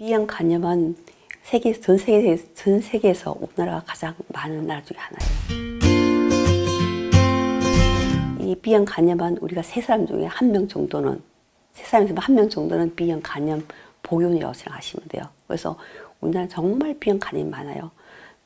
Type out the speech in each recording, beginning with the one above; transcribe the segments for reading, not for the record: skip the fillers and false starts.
B형 간염은 전 세계에서 우리나라가 가장 많은 나라 중에 하나예요. 이 B형 간염은 우리가 세 사람 중에 한 명 정도는, 세 사람에서 한 명 정도는 B형 간염 보균이라고 생각하시면 돼요. 그래서 우리나라 정말 B형 간염이 많아요.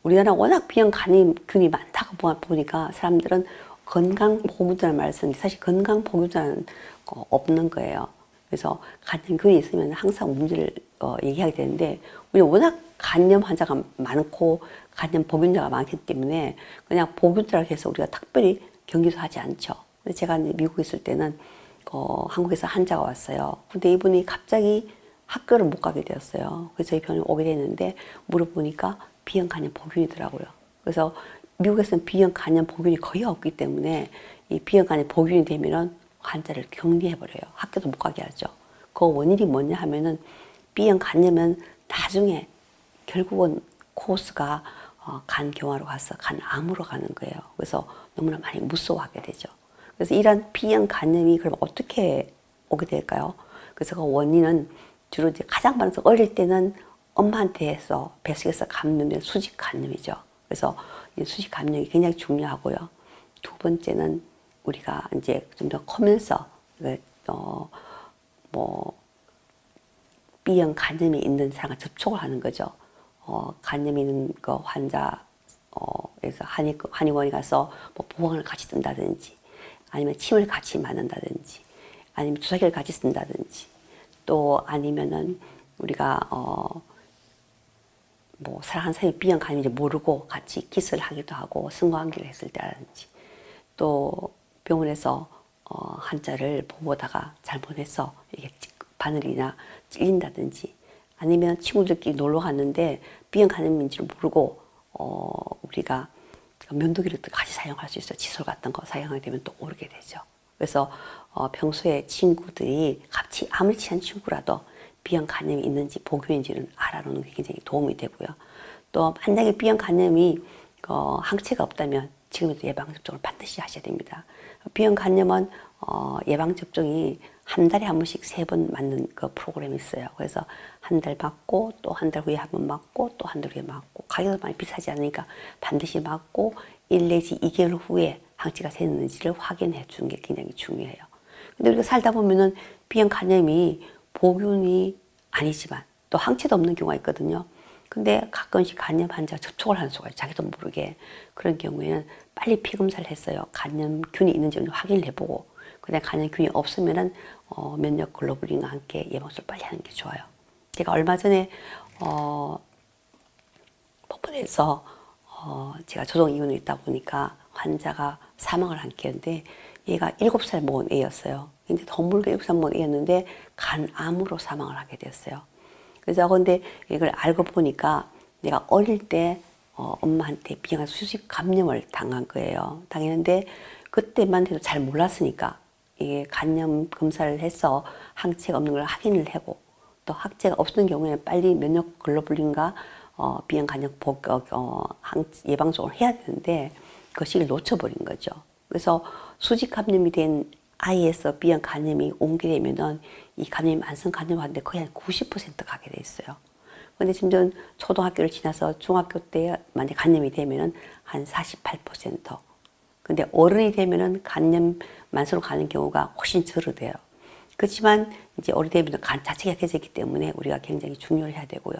우리나라 워낙 B형 간염균이 많다고 보니까 사람들은 건강 보균자라는 말을 쓰는데 사실 건강 보균자는 없는 거예요. 그래서 간염균이 있으면 항상 문제를 얘기하게 되는데, 우리는 워낙 간염 환자가 많고 간염 보균자가 많기 때문에 그냥 보균자라고 해서 우리가 특별히 격리도 하지 않죠. 근데 제가 미국에 있을 때는 한국에서 환자가 왔어요. 근데 이분이 갑자기 학교를 못 가게 되었어요. 그래서 저희 병원에 오게 됐는데 물어보니까 B형 간염 보균이더라고요. 그래서 미국에서는 B형 간염 보균이 거의 없기 때문에 이 B형 간염 보균이 되면은 환자를 격리해버려요. 학교도 못 가게 하죠. 그 원인이 뭐냐 하면은 B형 간염은 나중에 결국은 코스가 간경화로 가서 간암으로 가는 거예요. 그래서 너무나 많이 무서워하게 되죠. 그래서 이런 B형 간염이 그럼 어떻게 오게 될까요? 그래서 그 원인은 주로 이제 가장 많아서 어릴 때는 엄마한테서 뱃속에서 감염된 수직 간염이죠. 그래서 이 수직 간염이 굉장히 중요하고요. 두 번째는 우리가 이제 좀 더 커면서 B형 간염이 있는 사람과 접촉을 하는 거죠. 간염이 있는 그 환자에서 한의원에 가서 뭐 보강을 같이 쓴다든지, 아니면 침을 같이 맞는다든지, 아니면 주사기를 같이 쓴다든지, 또 아니면은 우리가 뭐 사랑하는 사람이 B형 간염인지 모르고 같이 키스를 하기도 하고 성관계를 했을 때라든지, 또 병원에서 환자를 보다가 잘못해서 이게 바늘이나 찔린다든지, 아니면 친구들끼리 놀러 갔는데 B형 간염인지를 모르고 우리가 면도기를 같이 사용할 수 있어요. 칫솔 같은 거 사용하게 되면 또 오르게 되죠. 그래서 평소에 친구들이 같이 아무리 친한 친구라도 B형 간염이 있는지 보균인지는 알아놓는 게 굉장히 도움이 되고요. 또 만약에 B형 간염이 항체가 없다면 지금부터 예방접종을 반드시 하셔야 됩니다. B형 간염은 예방접종이 한 달에 한 번씩 3번 맞는 그 프로그램이 있어요. 그래서 한 달 맞고 또 한 달 후에 한 번 맞고 또 한 달 후에 맞고, 가격도 많이 비싸지 않으니까 반드시 맞고 1 내지 2개월 후에 항체가 됐는지를 확인해 주는 게 굉장히 중요해요. 근데 우리가 살다 보면은 B형 간염이 보균이 아니지만 또 항체도 없는 경우가 있거든요. 근데 가끔씩 간염 환자가 접촉을 하는 수가 있어요. 자기도 모르게. 그런 경우에는 빨리 피검사를 했어요. 간염균이 있는지 확인을 해보고, 그다음에 간염균이 없으면은 면역 글로불린과 함께 예방접종을 빨리 하는 게 좋아요. 제가 얼마 전에 폭포에서 제가 조정이원에 있다 보니까 환자가 사망을 한 케인데, 얘가 7살 먹은 애였어요. 근데 덤불게 7살 먹은 애였는데 간암으로 사망을 하게 됐어요. 그래서 근데 이걸 알고 보니까 내가 어릴 때 엄마한테 B형 수직 감염을 당한 거예요. 당했는데 그때만 해도 잘 몰랐으니까 이게 간염 검사를 해서 항체가 없는 걸 확인을 하고, 또 항체가 없는 경우에는 빨리 면역 글로불린과 B형 간염 예방접종을 해야 되는데 그 시기를 놓쳐버린 거죠. 그래서 수직 감염이 된 아이에서 B형 간염이 옮게 되면은 이 간염이 만성 간염 환자인데 거의 한 90% 가게 돼 있어요. 근데 지금 초등학교를 지나서 중학교 때 만약 간염이 되면은 한 48%. 근데 어른이 되면은 간염 만성으로 가는 경우가 훨씬 줄어들어요. 그렇지만 이제 어른이 되면 간 자체가 약해지기 때문에 우리가 굉장히 중요를 해야 되고요.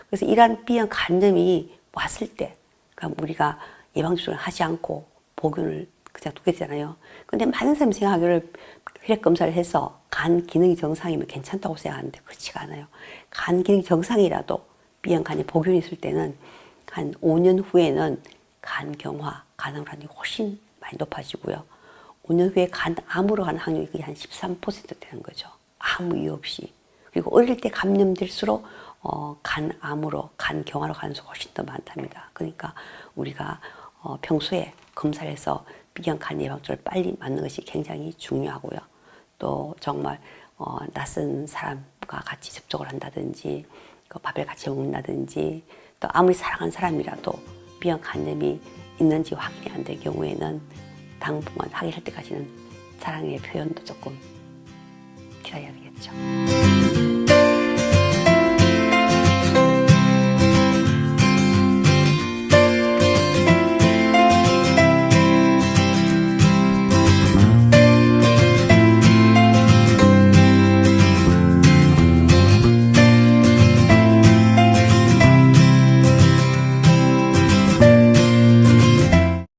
그래서 이러한 B형 간염이 왔을 때, 그러니까 우리가 예방접종을 하지 않고 보균을 그냥 두게 되잖아요. 근데 많은 사람이 생각하기를 혈액 검사를 해서 간 기능이 정상이면 괜찮다고 생각하는데 그렇지가 않아요. 간 기능이 정상이라도 B형 간염 보균이 있을 때는 한 5년 후에는 간경화 가능률이 훨씬 많이 높아지고요. 5년 후에 간암으로 가는 확률이 거의 한 13% 되는 거죠. 아무 이유 없이. 그리고 어릴 때 감염될수록 간암으로, 간경화로 가는 수가 훨씬 더 많답니다. 그러니까 우리가 평소에 검사를 해서 B형 간 예방접종을 빨리 맞는 것이 굉장히 중요하고요. 또 정말 낯선 사람과 같이 접촉을 한다든지, 밥을 같이 먹는다든지, 또 아무리 사랑하는 사람이라도 B형 간염이 있는지 확인이 안 될 경우에는 당분간 확인할 때까지는 사랑의 표현도 조금 기다려야 되겠죠.